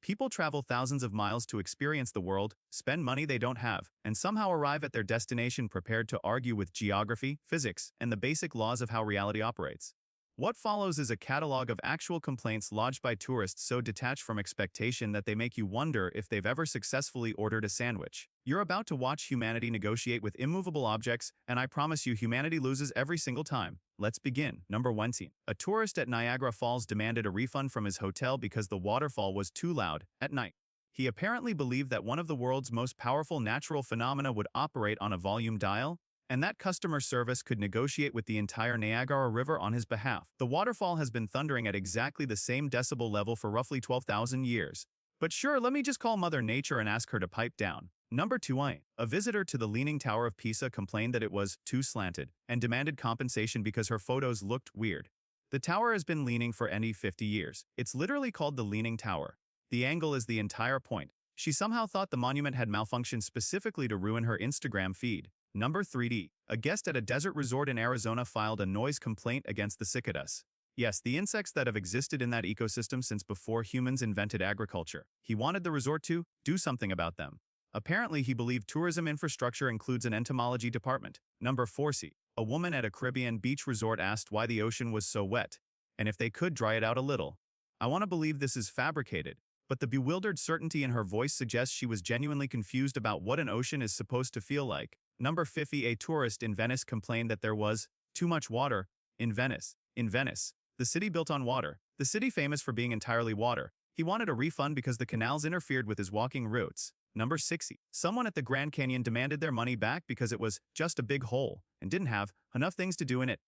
People travel thousands of miles to experience the world, spend money they don't have, and somehow arrive at their destination prepared to argue with geography, physics, and the basic laws of how reality operates. What follows is a catalog of actual complaints lodged by tourists so detached from expectation that they make you wonder if they've ever successfully ordered a sandwich. You're about to watch humanity negotiate with immovable objects, and I promise you humanity loses every single time. Let's begin. Number 1. A tourist at Niagara Falls demanded a refund from his hotel because the waterfall was too loud at night. He apparently believed that one of the world's most powerful natural phenomena would operate on a volume dial, and that customer service could negotiate with the entire Niagara River on his behalf. The waterfall has been thundering at exactly the same decibel level for roughly 12,000 years. But sure, let me just call Mother Nature and ask her to pipe down. Number 2. A visitor to the Leaning Tower of Pisa complained that it was too slanted and demanded compensation because her photos looked weird. The tower has been leaning for 50 years. It's literally called the Leaning Tower. The angle is the entire point. She somehow thought the monument had malfunctioned specifically to ruin her Instagram feed. Number 3. A guest at a desert resort in Arizona filed a noise complaint against the cicadas. Yes, the insects that have existed in that ecosystem since before humans invented agriculture. He wanted the resort to do something about them. Apparently, he believed tourism infrastructure includes an entomology department. Number 4. A woman at a Caribbean beach resort asked why the ocean was so wet, and if they could dry it out a little. I want to believe this is fabricated, but the bewildered certainty in her voice suggests she was genuinely confused about what an ocean is supposed to feel like. Number 5. A tourist in Venice complained that there was too much water in Venice. In Venice, the city built on water, the city famous for being entirely water. He wanted a refund because the canals interfered with his walking routes. Number 6. Someone at the Grand Canyon demanded their money back because it was just a big hole and didn't have enough things to do in it.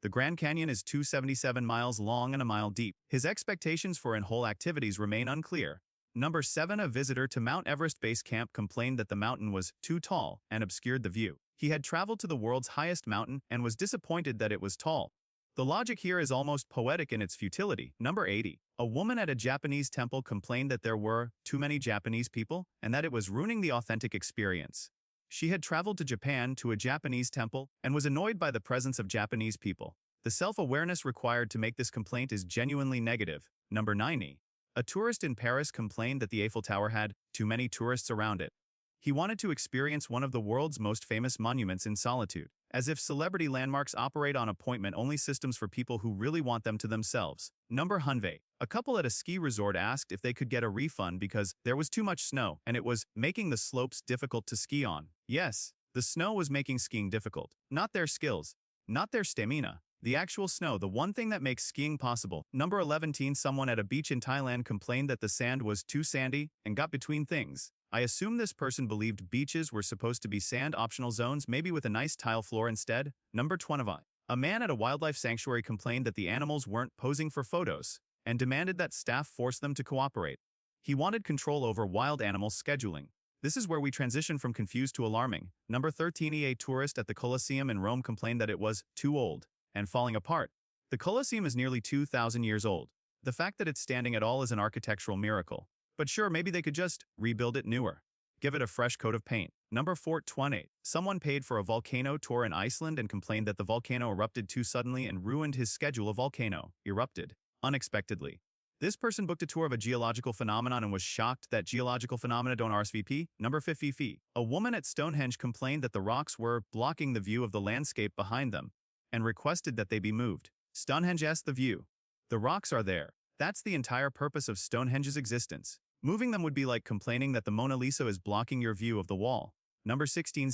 The Grand Canyon is 277 miles long and a mile deep. His expectations for in-hole activities remain unclear. Number 7. A visitor to Mount Everest Base Camp complained that the mountain was too tall and obscured the view. He had traveled to the world's highest mountain and was disappointed that it was tall. The logic here is almost poetic in its futility. Number 8. A woman at a Japanese temple complained that there were too many Japanese people and that it was ruining the authentic experience. She had traveled to Japan to a Japanese temple and was annoyed by the presence of Japanese people. The self-awareness required to make this complaint is genuinely negative. Number 9. A tourist in Paris complained that the Eiffel Tower had too many tourists around it. He wanted to experience one of the world's most famous monuments in solitude. As if celebrity landmarks operate on appointment-only systems for people who really want them to themselves. Number 100. A couple at a ski resort asked if they could get a refund because there was too much snow and it was making the slopes difficult to ski on. Yes, the snow was making skiing difficult. Not their skills, not their stamina. The actual snow, the one thing that makes skiing possible. Number 11. Someone at a beach in Thailand complained that the sand was too sandy and got between things. I assume this person believed beaches were supposed to be sand-optional zones, maybe with a nice tile floor instead. Number 20. A man at a wildlife sanctuary complained that the animals weren't posing for photos and demanded that staff force them to cooperate. He wanted control over wild animal scheduling. This is where we transition from confused to alarming. Number 13. A tourist at the Colosseum in Rome complained that it was too old and falling apart. The Colosseum is nearly 2,000 years old. The fact that it's standing at all is an architectural miracle. But sure, maybe they could just rebuild it newer. Give it a fresh coat of paint. Number 420. Someone paid for a volcano tour in Iceland and complained that the volcano erupted too suddenly and ruined his schedule. A volcano erupted unexpectedly. This person booked a tour of a geological phenomenon and was shocked that geological phenomena don't RSVP. Number 50. A woman at Stonehenge complained that the rocks were blocking the view of the landscape behind them and requested that they be moved. Stonehenge S the view. The rocks are there. That's the entire purpose of Stonehenge's existence. Moving them would be like complaining that the Mona Lisa is blocking your view of the wall. Number 16.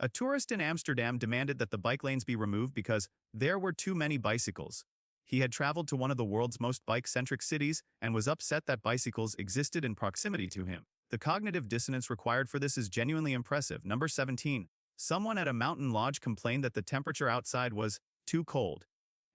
A tourist in Amsterdam demanded that the bike lanes be removed because there were too many bicycles. He had traveled to one of the world's most bike-centric cities and was upset that bicycles existed in proximity to him. The cognitive dissonance required for this is genuinely impressive. Number 17. Someone at a mountain lodge complained that the temperature outside was too cold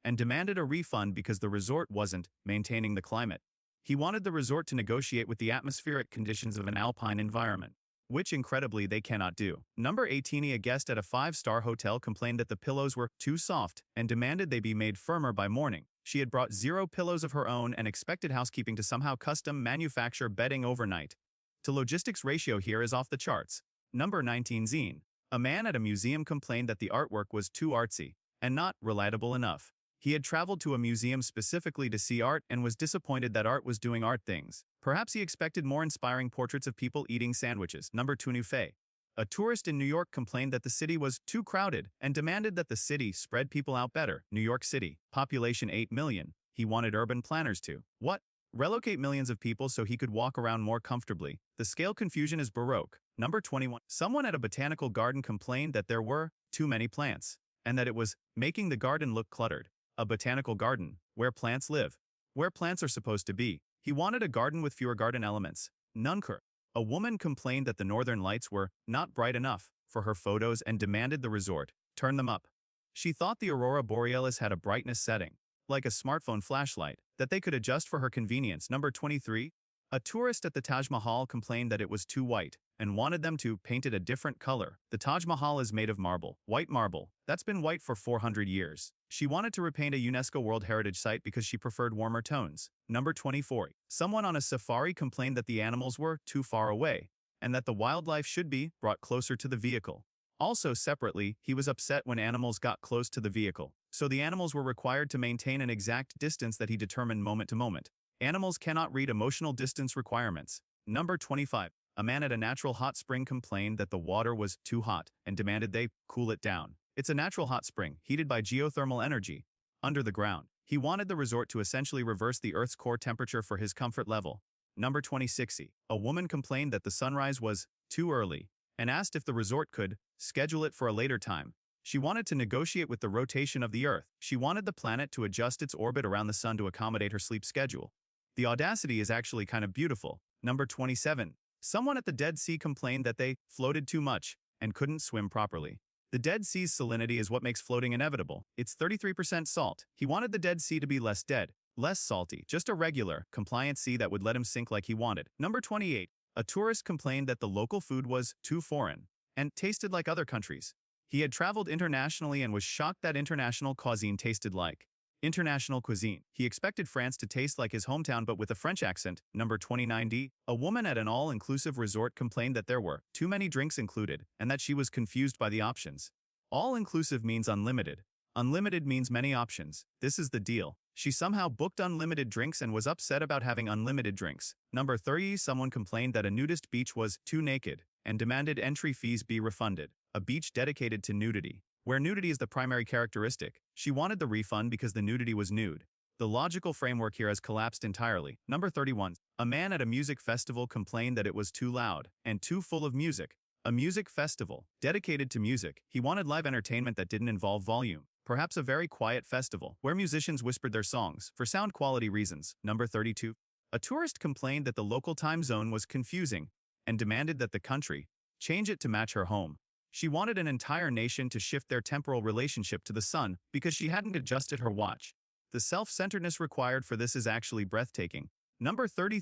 and demanded a refund because the resort wasn't maintaining the climate. He wanted the resort to negotiate with the atmospheric conditions of an alpine environment, which incredibly they cannot do. Number 18. A guest at a 5-star hotel complained that the pillows were too soft and demanded they be made firmer by morning. She had brought 0 pillows of her own and expected housekeeping to somehow custom manufacture bedding overnight. The logistics ratio here is off the charts. Number 19. A man at a museum complained that the artwork was too artsy and not relatable enough. He had traveled to a museum specifically to see art and was disappointed that art was doing art things. Perhaps he expected more inspiring portraits of people eating sandwiches. Number 2. New Fay. A tourist in New York complained that the city was too crowded and demanded that the city spread people out better. New York City, population 8 million. He wanted urban planners to what? Relocate millions of people so he could walk around more comfortably. The scale confusion is Baroque. Number 21. Someone at a botanical garden complained that there were too many plants and that it was making the garden look cluttered. A botanical garden, where plants live, where plants are supposed to be. He wanted a garden with fewer garden elements. Nunker. A woman complained that the northern lights were not bright enough for her photos and demanded the resort turn them up. She thought the aurora borealis had a brightness setting, like a smartphone flashlight, that they could adjust for her convenience. Number 23. A tourist at the Taj Mahal complained that it was too white and wanted them to paint it a different color. The Taj Mahal is made of marble, white marble, that's been white for 400 years. She wanted to repaint a UNESCO World Heritage Site because she preferred warmer tones. Number 24. Someone on a safari complained that the animals were too far away and that the wildlife should be brought closer to the vehicle. Also separately, he was upset when animals got close to the vehicle, so the animals were required to maintain an exact distance that he determined moment to moment. Animals cannot read emotional distance requirements. Number 25. A man at a natural hot spring complained that the water was too hot and demanded they cool it down. It's a natural hot spring, heated by geothermal energy, under the ground. He wanted the resort to essentially reverse the Earth's core temperature for his comfort level. Number 26. A woman complained that the sunrise was too early and asked if the resort could schedule it for a later time. She wanted to negotiate with the rotation of the Earth. She wanted the planet to adjust its orbit around the sun to accommodate her sleep schedule. The audacity is actually kind of beautiful. Number 27. Someone at the Dead Sea complained that they floated too much and couldn't swim properly. The Dead Sea's salinity is what makes floating inevitable. It's 33% salt. He wanted the Dead Sea to be less dead, less salty, just a regular, compliant sea that would let him sink like he wanted. Number 28. A tourist complained that the local food was too foreign and tasted like other countries. He had traveled internationally and was shocked that international cuisine tasted like international cuisine. He expected France to taste like his hometown but with a French accent. Number 29. A woman at an all-inclusive resort complained that there were too many drinks included and that she was confused by the options. All-inclusive means unlimited. Unlimited means many options. This is the deal. She somehow booked unlimited drinks and was upset about having unlimited drinks. Number 30. Someone complained that a nudist beach was too naked and demanded entry fees be refunded. A beach dedicated to nudity, where nudity is the primary characteristic. She wanted the refund because the nudity was nude. The logical framework here has collapsed entirely. Number 31. A man at a music festival complained that it was too loud and too full of music. A music festival dedicated to music. He wanted live entertainment that didn't involve volume. Perhaps a very quiet festival where musicians whispered their songs for sound quality reasons. Number 32. A tourist complained that the local time zone was confusing and demanded that the country change it to match her home. She wanted an entire nation to shift their temporal relationship to the sun because she hadn't adjusted her watch. The self-centeredness required for this is actually breathtaking. Number 30.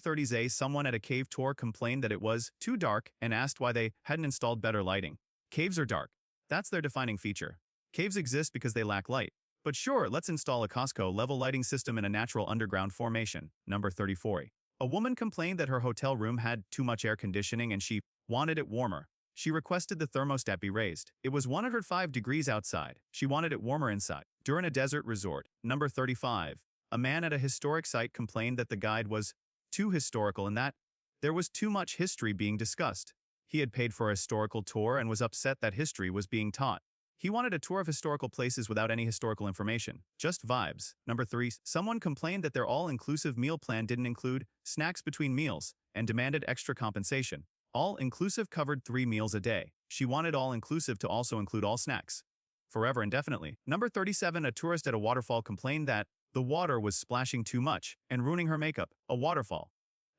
Someone at a cave tour complained that it was too dark and asked why they hadn't installed better lighting. Caves are dark. That's their defining feature. Caves exist because they lack light. But sure, let's install a Costco-level lighting system in a natural underground formation. Number 34. A woman complained that her hotel room had too much air conditioning and she wanted it warmer. She requested the thermostat be raised. It was 105 degrees outside. She wanted it warmer inside. During a desert resort. Number 35. A man at a historic site complained that the guide was too historical and that there was too much history being discussed. He had paid for a historical tour and was upset that history was being taught. He wanted a tour of historical places without any historical information. Just vibes. Number 3. Someone complained that their all-inclusive meal plan didn't include snacks between meals and demanded extra compensation. All-inclusive covered 3 meals a day. She wanted all-inclusive to also include all snacks. Forever indefinitely. Number 37. A tourist at a waterfall complained that the water was splashing too much and ruining her makeup. A waterfall.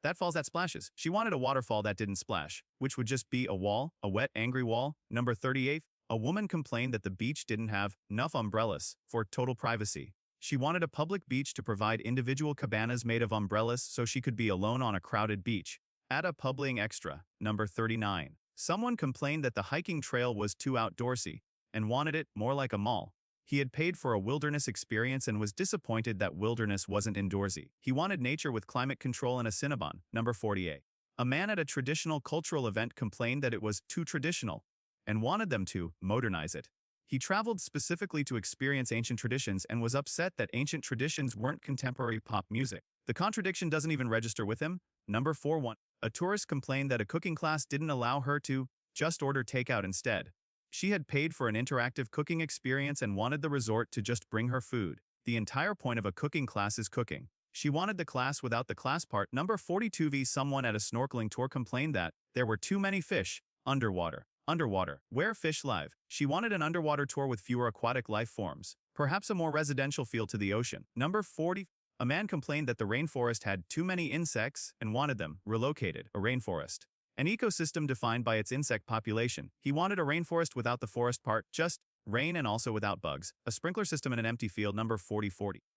That falls that splashes. She wanted a waterfall that didn't splash, which would just be a wall, a wet, angry wall. Number 38. A woman complained that the beach didn't have enough umbrellas for total privacy. She wanted a public beach to provide individual cabanas made of umbrellas so she could be alone on a crowded beach. Add a publing extra. Number 39. Someone complained that the hiking trail was too outdoorsy and wanted it more like a mall. He had paid for a wilderness experience and was disappointed that wilderness wasn't indoorsy. He wanted nature with climate control and a Cinnabon. Number 48. A man at a traditional cultural event complained that it was too traditional and wanted them to modernize it. He traveled specifically to experience ancient traditions and was upset that ancient traditions weren't contemporary pop music. The contradiction doesn't even register with him. Number 41. A tourist complained that a cooking class didn't allow her to just order takeout instead. She had paid for an interactive cooking experience and wanted the resort to just bring her food. The entire point of a cooking class is cooking. She wanted the class without the class part. Number 42v. Someone at a snorkeling tour complained that there were too many fish underwater. Underwater, where fish live. She wanted an underwater tour with fewer aquatic life forms, perhaps a more residential feel to the ocean. Number 40. A man complained that the rainforest had too many insects and wanted them relocated. A rainforest, an ecosystem defined by its insect population. He wanted a rainforest without the forest part, just rain and also without bugs. A sprinkler system in an empty field. Number 40.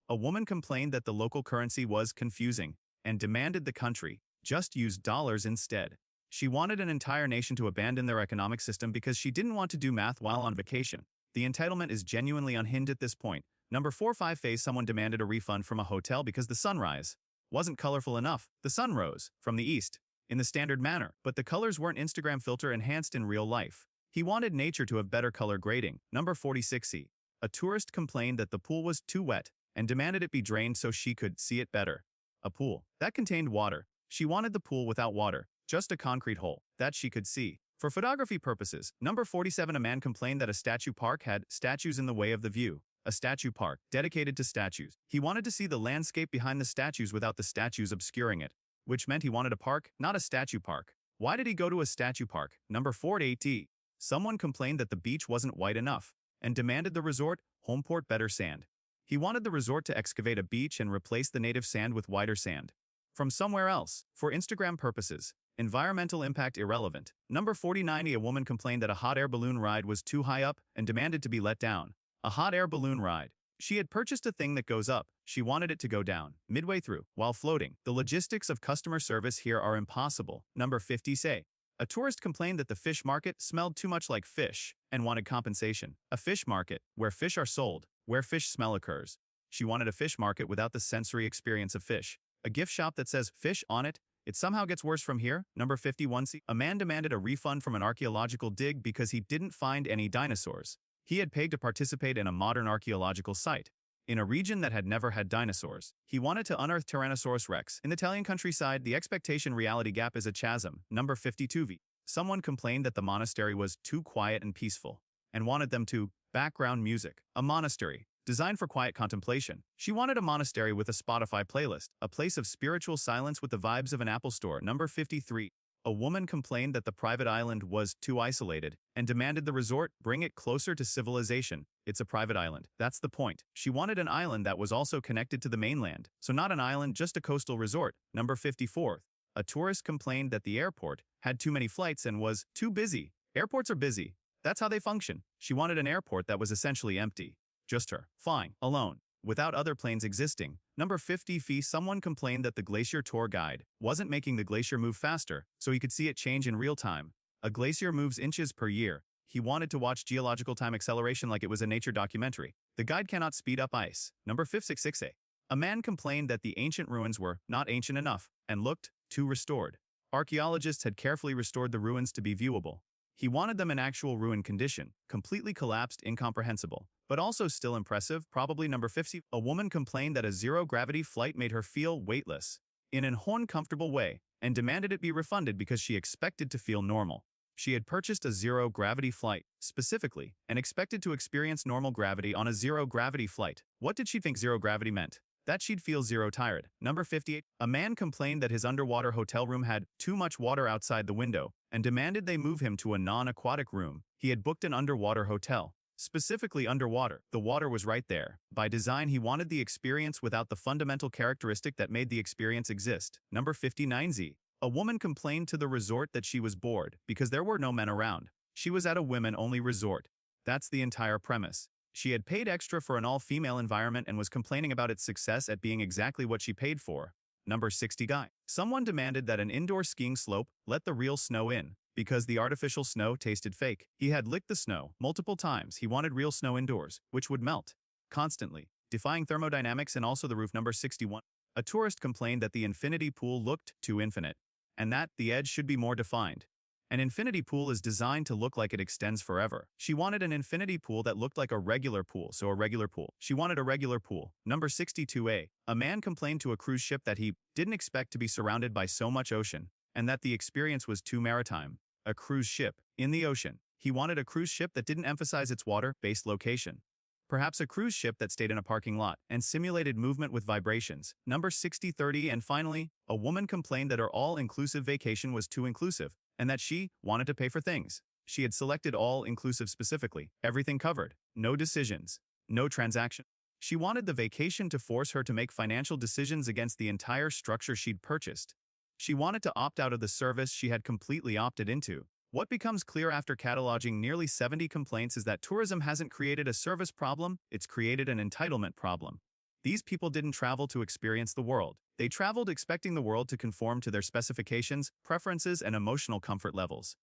A woman complained that the local currency was confusing and demanded the country just use dollars instead. She wanted an entire nation to abandon their economic system because she didn't want to do math while on vacation. The entitlement is genuinely unhinged at this point. Number 45 phase. Someone demanded a refund from a hotel because the sunrise wasn't colorful enough. The sun rose from the east in the standard manner, but the colors weren't Instagram filter enhanced in real life. He wanted nature to have better color grading. Number 46c. A tourist complained that the pool was too wet and demanded it be drained so she could see it better. A pool that contained water. She wanted the pool without water, just a concrete hole that she could see. For photography purposes. Number 47. A man complained that a statue park had statues in the way of the view. A statue park dedicated to statues. He wanted to see the landscape behind the statues without the statues obscuring it, which meant he wanted a park, not a statue park. Why did he go to a statue park? Number 48. Someone complained that the beach wasn't white enough and demanded the resort homeport better sand. He wanted the resort to excavate a beach and replace the native sand with whiter sand from somewhere else. For Instagram purposes. Environmental impact irrelevant. Number 49. A woman complained that a hot air balloon ride was too high up and demanded to be let down. A hot air balloon ride. She had purchased a thing that goes up. She wanted it to go down midway through while floating. The logistics of customer service here are impossible. Number 50. Say. A tourist complained that the fish market smelled too much like fish and wanted compensation. A fish market, where fish are sold, where fish smell occurs. She wanted a fish market without the sensory experience of fish. A gift shop that says fish on it. It somehow gets worse from here. Number 51c. A man demanded a refund from an archaeological dig because he didn't find any dinosaurs. He had paid to participate in a modern archaeological site in a region that had never had dinosaurs. He wanted to unearth Tyrannosaurus rex. In the Italian countryside, the expectation-reality gap is a chasm. Number 52v. Someone complained that the monastery was too quiet and peaceful and wanted them to background music. A monastery designed for quiet contemplation. She wanted a monastery with a Spotify playlist, a place of spiritual silence with the vibes of an Apple store. Number 53. A woman complained that the private island was too isolated and demanded the resort bring it closer to civilization. It's a private island. That's the point. She wanted an island that was also connected to the mainland. So not an island, just a coastal resort. Number 54. A tourist complained that the airport had too many flights and was too busy. Airports are busy. That's how they function. She wanted an airport that was essentially empty. Just her, flying, alone, without other planes existing. Number 50 fee. Someone complained that the glacier tour guide wasn't making the glacier move faster, so he could see it change in real time. A glacier moves inches per year. He wanted to watch geological time acceleration like it was a nature documentary. The guide cannot speed up ice. Number 566a. A man complained that the ancient ruins were not ancient enough and looked too restored. Archaeologists had carefully restored the ruins to be viewable. He wanted them in actual ruin condition, completely collapsed, incomprehensible, but also still impressive. Probably. Number 50. A woman complained that a zero-gravity flight made her feel weightless in an uncomfortable way and demanded it be refunded because she expected to feel normal. She had purchased a zero-gravity flight, specifically, and expected to experience normal gravity on a zero-gravity flight. What did she think zero-gravity meant? That she'd feel zero-tired. Number 58. A man complained that his underwater hotel room had too much water outside the window and demanded they move him to a non-aquatic room. He had booked an underwater hotel. Specifically underwater, the water was right there. By design, he wanted the experience without the fundamental characteristic that made the experience exist. Number 59z. A woman complained to the resort that she was bored because there were no men around. She was at a women-only resort. That's the entire premise. She had paid extra for an all-female environment and was complaining about its success at being exactly what she paid for. Number 60 guy. Someone demanded that an indoor skiing slope let the real snow in because the artificial snow tasted fake. He had licked the snow multiple times. He wanted real snow indoors, which would melt constantly, defying thermodynamics and also the roof. Number 61. A tourist complained that the infinity pool looked too infinite and that the edge should be more defined. An infinity pool is designed to look like it extends forever. She wanted an infinity pool that looked like a regular pool, so a regular pool. She wanted a regular pool. Number 62A. A man complained to a cruise ship that he didn't expect to be surrounded by so much ocean, and that the experience was too maritime. A cruise ship in the ocean. He wanted a cruise ship that didn't emphasize its water-based location. Perhaps a cruise ship that stayed in a parking lot and simulated movement with vibrations. Number 6030. And finally, a woman complained that her all-inclusive vacation was too inclusive, and that she wanted to pay for things. She had selected all-inclusive specifically, everything covered, no decisions, no transaction. She wanted the vacation to force her to make financial decisions against the entire structure she'd purchased. She wanted to opt out of the service she had completely opted into. What becomes clear after cataloging nearly 70 complaints is that tourism hasn't created a service problem, it's created an entitlement problem. These people didn't travel to experience the world. They traveled expecting the world to conform to their specifications, preferences, and emotional comfort levels.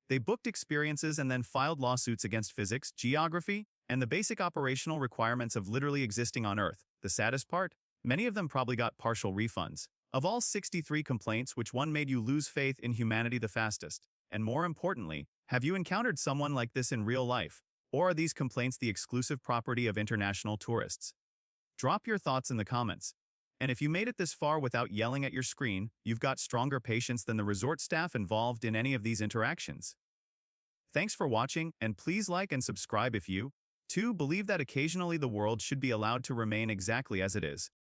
They booked experiences and then filed lawsuits against physics, geography, and the basic operational requirements of literally existing on Earth. The saddest part? Many of them probably got partial refunds. Of all 63 complaints, which one made you lose faith in humanity the fastest? And more importantly, have you encountered someone like this in real life? Or are these complaints the exclusive property of international tourists? Drop your thoughts in the comments. And if you made it this far without yelling at your screen, you've got stronger patience than the resort staff involved in any of these interactions. Thanks for watching, and please like and subscribe if you, too, believe that occasionally the world should be allowed to remain exactly as it is.